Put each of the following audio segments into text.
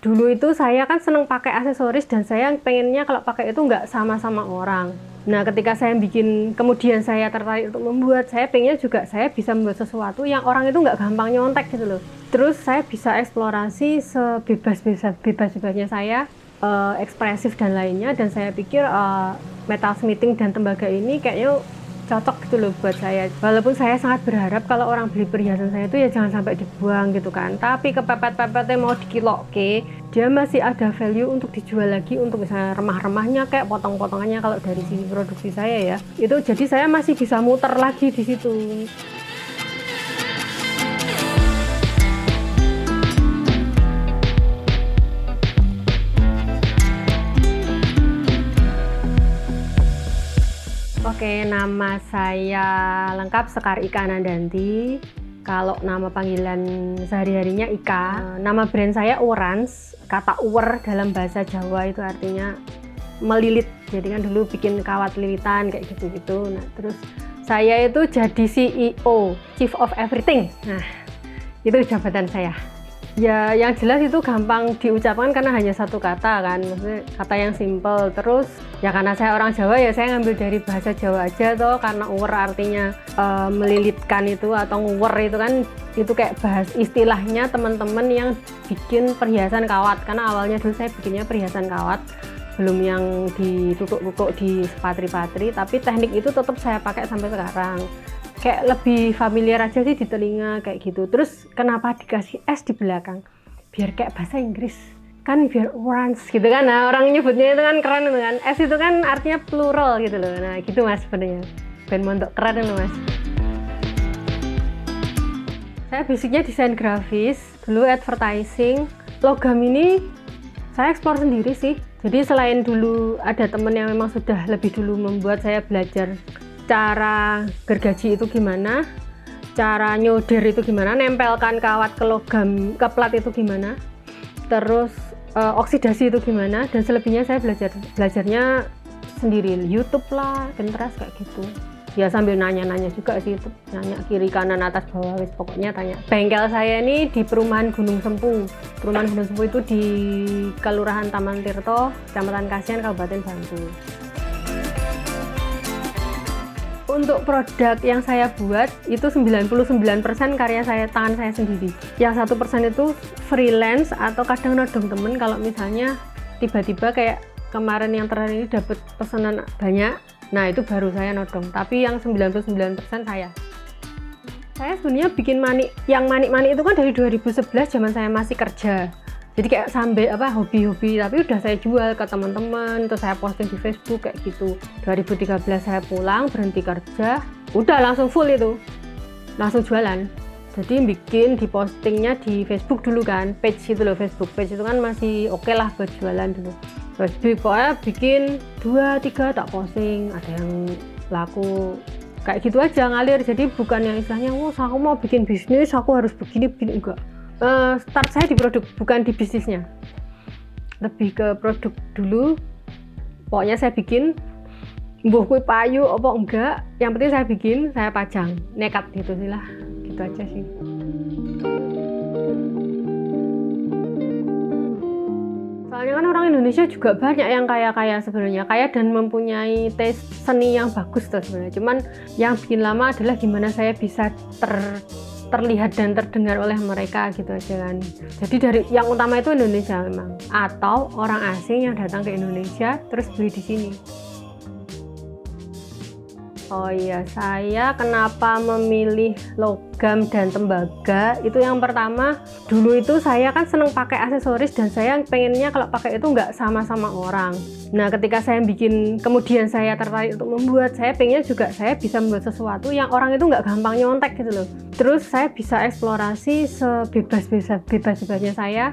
Dulu itu saya kan seneng pakai aksesoris dan saya pengennya kalau pakai itu nggak sama-sama orang. Nah, ketika saya bikin, kemudian saya tertarik untuk membuat, saya pengennya juga saya bisa membuat sesuatu yang orang itu nggak gampang nyontek gitu loh. Terus saya bisa eksplorasi sebebas-bebasnya saya, ekspresif dan lainnya, dan saya pikir metal smithing dan tembaga ini kayaknya cocok gitu loh buat saya. Walaupun saya sangat berharap kalau orang beli perhiasan saya itu ya jangan sampai dibuang gitu kan, tapi kepepet-pepetnya mau dikiloke, dia masih ada value untuk dijual lagi, untuk misalnya remah-remahnya kayak potong-potongannya kalau dari sisi produksi saya ya. Itu jadi saya masih bisa muter lagi di situ. Oke, nama saya lengkap Sekar Ika Anandanti. Kalau nama panggilan sehari-harinya Ika. Nama brand saya Urans. Kata uwer dalam bahasa Jawa itu artinya melilit. Jadi kan dulu bikin kawat lilitan kayak gitu-gitu. Nah, terus saya itu jadi CEO, Chief of Everything. Nah, itu jabatan saya. Ya, yang jelas itu gampang diucapkan karena hanya satu kata kan, maksudnya kata yang simple. Terus ya karena saya orang Jawa ya saya ngambil dari bahasa Jawa aja toh, karena uwer artinya melilitkan itu, atau nguwer itu kan itu kayak bahas istilahnya teman-teman yang bikin perhiasan kawat. Karena awalnya dulu saya bikinnya perhiasan kawat, belum yang ditutuk-tutuk di patri-patri, tapi teknik itu tetap saya pakai sampai sekarang. Kayak lebih familiar aja sih di telinga kayak gitu. Terus kenapa dikasih S di belakang? Biar kayak bahasa Inggris kan, biar Urans gitu kan. Nah, orang nyebutnya itu kan keren itu kan. S itu kan artinya plural gitu loh. Nah gitu mas sebenarnya. Ben mondok keren itu mas. Saya basicnya desain grafis, dulu advertising. Logam ini saya eksplor sendiri sih. Jadi selain dulu ada temen yang memang sudah lebih dulu membuat, saya belajar cara gergaji itu gimana, cara nyoder itu gimana, nempelkan kawat ke logam, ke plat itu gimana, terus oksidasi itu gimana, dan selebihnya saya belajarnya sendiri, YouTube lah, Pinterest kayak gitu. Ya sambil nanya-nanya juga sih, nanya kiri kanan atas bawah, pokoknya tanya. Bengkel saya ini di perumahan Gunung Sempu. Perumahan Gunung Sempu itu di Kelurahan Taman Tirto, Kecamatan Kasihan, Kabupaten Bantul. Untuk produk yang saya buat itu 99% karya saya, tangan saya sendiri. Yang 1% itu freelance atau kadang nodong temen kalau misalnya tiba-tiba kayak kemarin yang terakhir ini dapat pesanan banyak. Nah itu baru saya nodong, tapi yang 99% saya. Saya sebenarnya bikin manik, yang manik-manik itu kan dari 2011 zaman saya masih kerja. Jadi kayak sampai hobi-hobi, tapi udah saya jual ke teman-teman, terus saya posting di Facebook kayak gitu. 2013 saya pulang, berhenti kerja, udah langsung full itu, langsung jualan. Jadi bikin, dipostingnya di Facebook dulu kan, page itu loh, Facebook page itu kan masih oke lah buat jualan dulu. Terus pokoknya bikin 2-3 tak posting, ada yang laku kayak gitu aja ngalir. Jadi bukan yang istilahnya, wah aku mau bikin bisnis, aku harus begini, enggak. Start saya di produk, bukan di bisnisnya, lebih ke produk dulu. Pokoknya saya bikin, mbuh kui payu apa enggak, yang penting saya bikin, saya pajang, nekat gitu sih lah, gitu aja sih. Soalnya kan orang Indonesia juga banyak yang kaya sebenarnya, kaya dan mempunyai taste seni yang bagus tuh sebenarnya. Cuman yang bikin lama adalah gimana saya bisa terlihat dan terdengar oleh mereka gitu aja kan. Jadi dari yang utama itu Indonesia memang, atau orang asing yang datang ke Indonesia terus beli di sini. Oh iya, saya kenapa memilih logam dan tembaga? Itu yang pertama, dulu itu saya kan seneng pakai aksesoris dan saya pengennya kalau pakai itu nggak sama-sama orang. Nah, ketika saya bikin, kemudian saya tertarik untuk membuat, saya pengennya juga saya bisa membuat sesuatu yang orang itu nggak gampang nyontek gitu loh. Terus saya bisa eksplorasi sebebas-bebasnya saya,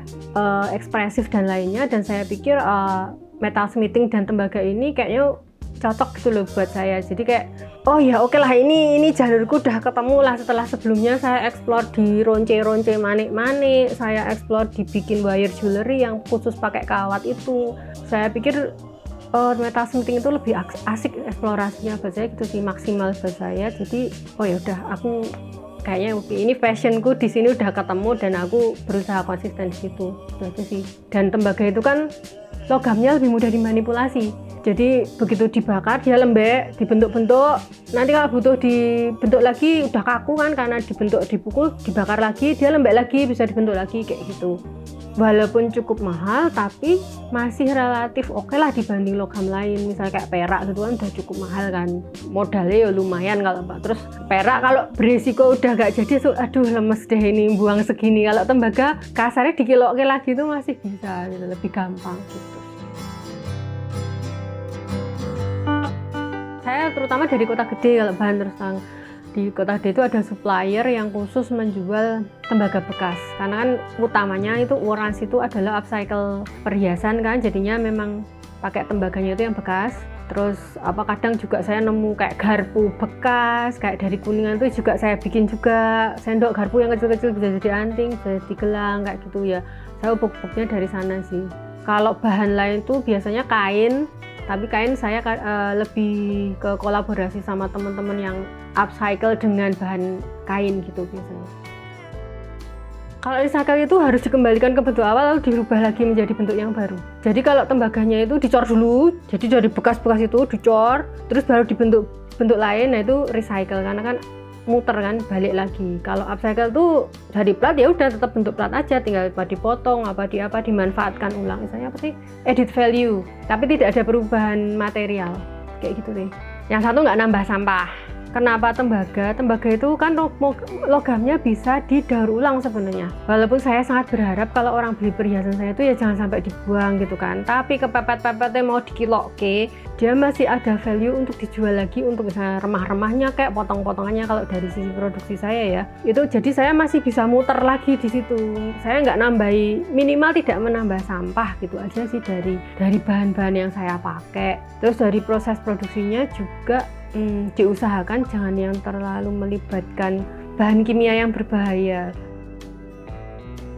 ekspresif dan lainnya, dan saya pikir metal smithing dan tembaga ini kayaknya cocok gitu loh buat saya. Jadi kayak oh ya oke lah, ini jalurku udah ketemu lah. Setelah sebelumnya saya explore di ronce manik-manik, saya explore dibikin wire jewelry yang khusus pakai kawat itu. Saya pikir metal smithing itu lebih asik eksplorasinya buat saya gitu sih, maksimal buat saya. Jadi oh ya udah, aku kayaknya oke, ini fashionku di sini udah ketemu dan aku berusaha konsisten di situ. Itu aja sih. Dan tembaga itu kan logamnya lebih mudah dimanipulasi. Jadi begitu dibakar dia lembek, dibentuk-bentuk. Nanti kalau butuh dibentuk lagi udah kaku kan, karena dibentuk, dipukul, dibakar lagi, dia lembek lagi, bisa dibentuk lagi kayak gitu. Walaupun cukup mahal tapi masih relatif oke lah dibanding logam lain. Misalnya kayak perak gitu kan udah cukup mahal kan, modalnya ya lumayan kalau Pak. Terus perak kalau berisiko udah gak jadi, so, aduh lemes deh ini buang segini. Kalau tembaga kasarnya dikiloke lagi itu masih bisa gitu, lebih gampang gitu. Saya terutama dari kota gede kalau bahan terus terang. Di kota gede itu ada supplier yang khusus menjual tembaga bekas, karena kan utamanya itu Orange itu adalah upcycle perhiasan kan, jadinya memang pakai tembaganya itu yang bekas. Terus kadang juga saya nemu kayak garpu bekas, kayak dari Kuningan itu juga saya bikin juga sendok garpu yang kecil-kecil bisa jadi anting, bisa jadi gelang kayak gitu ya. Saya ubuk-ubuknya dari sana sih. Kalau bahan lain tuh biasanya kain, tapi kain saya lebih ke kolaborasi sama teman-teman yang upcycle dengan bahan kain gitu biasanya. Kalau recycle itu harus dikembalikan ke bentuk awal lalu dirubah lagi menjadi bentuk yang baru. Jadi kalau tembaganya itu dicor dulu, jadi dari bekas-bekas itu dicor, terus baru dibentuk bentuk lain, nah itu recycle karena kan muter kan, balik lagi. Kalau upcycle tuh dari plat ya udah tetap bentuk plat aja, tinggal dipotong dimanfaatkan ulang, misalnya apa sih, edit value, tapi tidak ada perubahan material kayak gitu deh. Yang satu nggak nambah sampah. Kenapa tembaga? Tembaga itu kan logamnya bisa didaur ulang sebenarnya. Walaupun saya sangat berharap kalau orang beli perhiasan saya itu ya jangan sampai dibuang gitu kan. Tapi kepepet-pepetnya mau dikiloke, dia masih ada value untuk dijual lagi, untuk misalnya remah-remahnya kayak potong-potongannya kalau dari sisi produksi saya ya. Itu jadi saya masih bisa muter lagi di situ. Saya nggak nambahi, minimal tidak menambah sampah gitu aja sih dari bahan-bahan yang saya pakai. Terus dari proses produksinya juga diusahakan jangan yang terlalu melibatkan bahan kimia yang berbahaya.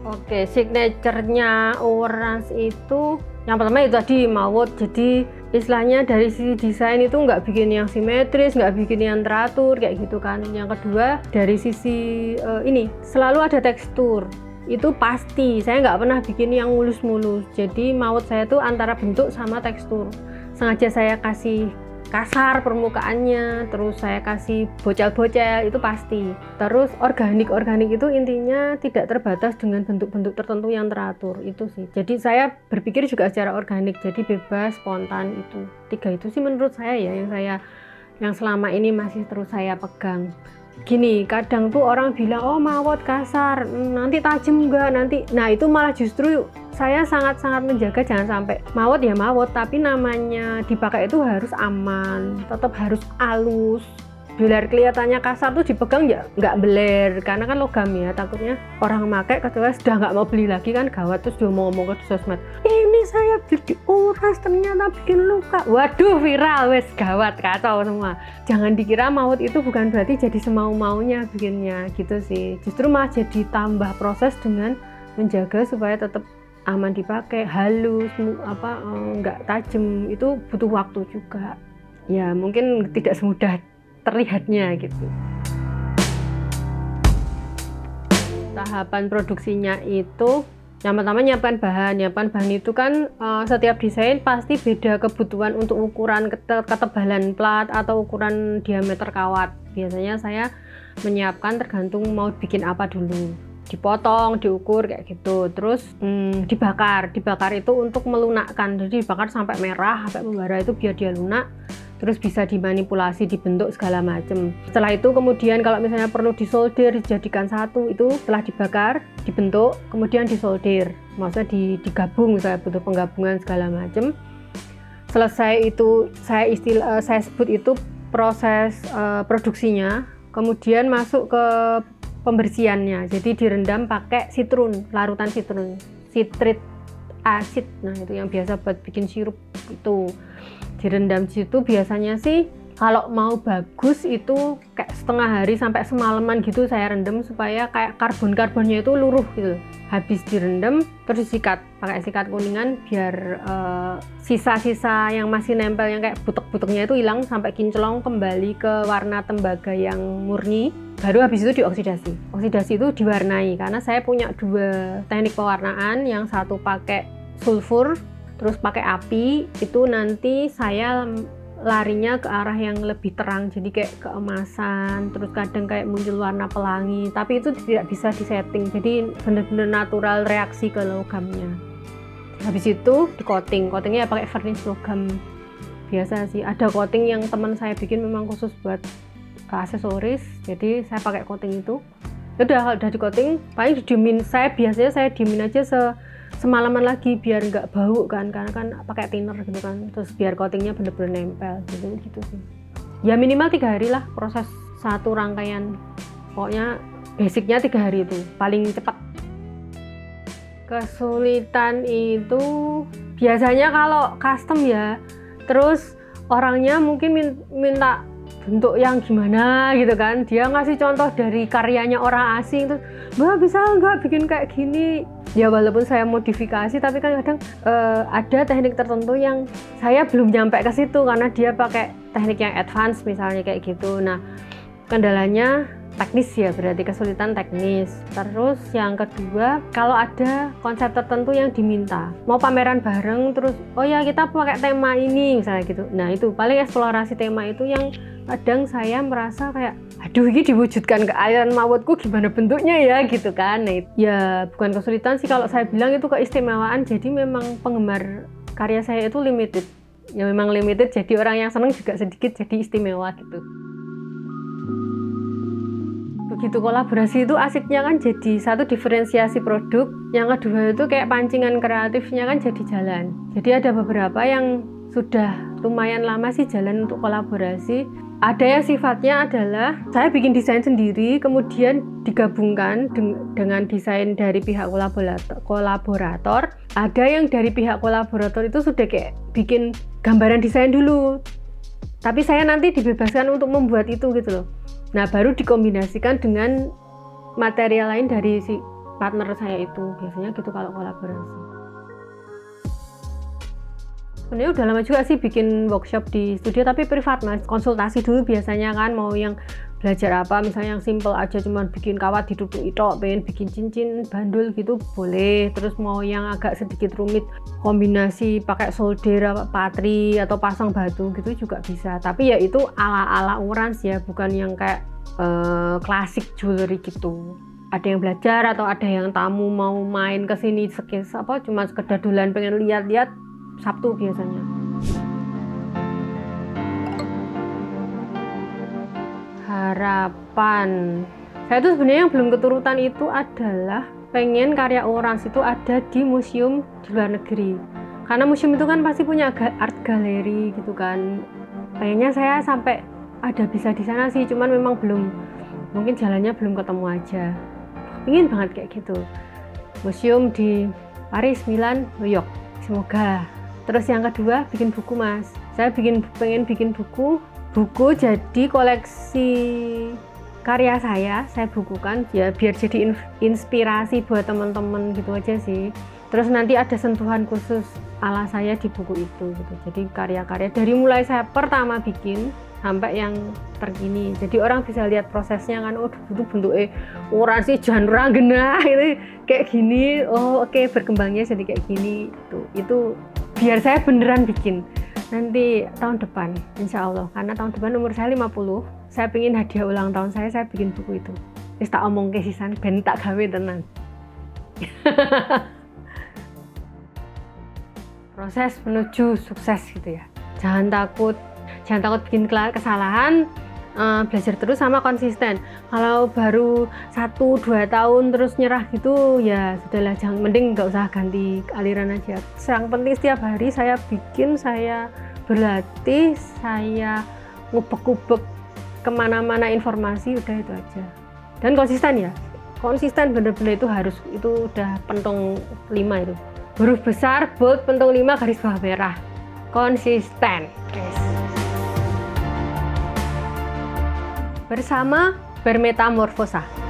Oke, signature-nya Orange itu yang pertama itu tadi maut. Jadi istilahnya dari sisi desain itu nggak bikin yang simetris, nggak bikin yang teratur kayak gitu kan. Yang kedua dari sisi ini selalu ada tekstur. Itu pasti, saya nggak pernah bikin yang mulus-mulus. Jadi maut saya tuh antara bentuk sama tekstur. Sengaja saya kasih kasar permukaannya, terus saya kasih bocel-bocel, itu pasti. Terus organik itu intinya tidak terbatas dengan bentuk-bentuk tertentu yang teratur, itu sih. Jadi saya berpikir juga secara organik, jadi bebas, spontan itu. 3 itu sih menurut saya ya yang selama ini masih terus saya pegang. Gini, kadang tuh orang bilang, oh maut kasar, nanti tajam enggak, nanti. Nah itu malah justru saya sangat-sangat menjaga jangan sampai maut ya maut, tapi namanya dipakai itu harus aman, tetap harus halus. Biar kelihatannya kasar tuh dipegang ya nggak beler, karena kan logam ya, takutnya orang pakai ketika sudah nggak mau beli lagi kan gawat, terus dia mau ngomong ke sosmed, ini saya beli di Orange ternyata bikin luka, waduh viral, wes gawat, kacau semua. Jangan dikira maut itu bukan berarti jadi semau-maunya bikinnya gitu sih, justru malah jadi tambah proses dengan menjaga supaya tetap aman dipakai, halus, nggak tajam, itu butuh waktu juga. Ya mungkin tidak semudah terlihatnya gitu. Tahapan produksinya itu yang pertama nyiapkan bahan itu kan setiap desain pasti beda kebutuhan untuk ukuran ketebalan plat atau ukuran diameter kawat. Biasanya saya menyiapkan tergantung mau bikin apa dulu, dipotong, diukur kayak gitu, terus dibakar itu untuk melunakkan, jadi dibakar sampai merah, sampai membara itu biar dia lunak, terus bisa dimanipulasi, dibentuk segala macam. Setelah itu kemudian kalau misalnya perlu disolder, dijadikan satu, itu setelah dibakar, dibentuk, kemudian disolder, maksudnya digabung, misalnya butuh penggabungan segala macam. Selesai itu saya sebut itu proses produksinya, kemudian masuk ke pembersihannya. Jadi direndam pakai larutan citric acid. Nah, itu yang biasa buat bikin sirup itu. Direndam situ biasanya sih Kalau mau bagus itu kayak setengah hari sampai semalaman gitu saya rendam supaya kayak karbon-karbonnya itu luruh gitu. Habis direndam terus disikat pakai sikat kuningan biar sisa-sisa yang masih nempel yang kayak butek-buteknya itu hilang sampai kinclong kembali ke warna tembaga yang murni. Baru habis itu dioksidasi. Oksidasi itu diwarnai karena saya punya 2 teknik pewarnaan, yang satu pakai sulfur terus pakai api. Itu nanti saya larinya ke arah yang lebih terang, jadi kayak keemasan, terus kadang kayak muncul warna pelangi, tapi itu tidak bisa disetting, jadi benar-benar natural reaksi ke logamnya. Habis itu di coatingnya pakai varnish logam biasa sih. Ada coating yang teman saya bikin memang khusus buat aksesoris, jadi saya pakai coating itu. Udah di coating, paling didiemin. Biasanya saya diemin aja semalaman lagi biar nggak bau kan, karena kan pakai thinner gitu kan, terus biar coatingnya bener-bener nempel gitu sih. Ya minimal 3 hari lah proses satu rangkaian, pokoknya basicnya 3 hari itu paling cepat. Kesulitan itu biasanya kalau custom ya, terus orangnya mungkin minta bentuk yang gimana gitu kan, dia ngasih contoh dari karyanya orang asing, terus Mbak bisa nggak bikin kayak gini. Ya walaupun saya modifikasi, tapi kan kadang ada teknik tertentu yang saya belum nyampe ke situ karena dia pakai teknik yang advance misalnya kayak gitu. Nah kendalanya teknis ya, berarti kesulitan teknis. Terus yang kedua, kalau ada konsep tertentu yang diminta, mau pameran bareng terus oh ya kita pakai tema ini misalnya gitu. Nah itu paling eksplorasi tema itu yang kadang saya merasa kayak aduh ini diwujudkan ke aliran mautku gimana bentuknya ya gitu kan. Nah, ya bukan kesulitan sih kalau saya bilang, itu keistimewaan. Jadi memang penggemar karya saya itu limited. Ya memang limited, jadi orang yang seneng juga sedikit, jadi istimewa gitu. Begitu kolaborasi itu asiknya kan, jadi satu diferensiasi produk, yang kedua itu kayak pancingan kreatifnya kan jadi jalan. Jadi ada beberapa yang sudah lumayan lama sih jalan untuk kolaborasi. Ada yang sifatnya adalah saya bikin desain sendiri kemudian digabungkan dengan desain dari pihak kolaborator. Ada yang dari pihak kolaborator itu sudah kayak bikin gambaran desain dulu, tapi saya nanti dibebaskan untuk membuat itu gitu loh. Nah baru dikombinasikan dengan material lain dari si partner saya itu, biasanya gitu kalau kolaborasi. Sebenarnya udah lama juga sih bikin workshop di studio, tapi privat mas, konsultasi dulu biasanya kan, mau yang belajar apa, misalnya yang simple aja cuma bikin kawat ditutup itu, pengen bikin cincin bandul gitu boleh. Terus mau yang agak sedikit rumit, kombinasi pakai solder, patri atau pasang batu gitu juga bisa, tapi ya itu ala-ala Orange ya, bukan yang kayak klasik jewelry gitu. Ada yang belajar atau ada yang tamu mau main kesini cuma sekedar dolan pengen lihat-lihat, Sabtu biasanya. Harapan saya tuh sebenarnya yang belum keturutan itu adalah pengen karya Orange itu ada di museum di luar negeri, karena museum itu kan pasti punya art gallery gitu kan. Pengennya saya sampai ada bisa di sana sih, cuman memang belum, mungkin jalannya belum ketemu aja. Pengen banget kayak gitu, museum di Paris, Milan, New York, semoga. Terus yang kedua bikin buku mas, saya pengen bikin buku jadi koleksi karya saya bukukan ya, biar jadi inspirasi buat teman-teman gitu aja sih. Terus nanti ada sentuhan khusus ala saya di buku itu gitu. Jadi karya-karya dari mulai saya pertama bikin sampai yang terkini, jadi orang bisa lihat prosesnya kan. Oh itu bentuknya orang sih genre genah ini kayak gini, oh oke, berkembangnya jadi kayak gini. Itu biar saya beneran bikin nanti tahun depan insya Allah, karena tahun depan umur saya 50, saya pengen hadiah ulang tahun saya bikin buku itu. Terus tak omong ke sisan ben tak gawe tenan. Proses menuju sukses gitu ya, jangan takut bikin kesalahan, belajar terus sama konsisten. Kalau baru 1-2 tahun terus nyerah gitu ya sudahlah, jangan, mending nggak usah ganti aliran aja. Yang penting setiap hari saya bikin, saya berlatih, saya ngubek-ngubek kemana-mana informasi, udah itu aja. Dan konsisten ya, konsisten bener-bener itu harus, itu udah pentung 5 itu, huruf besar bold pentung 5 garis bawah merah, konsisten guys. bersama Bermetamorfosa.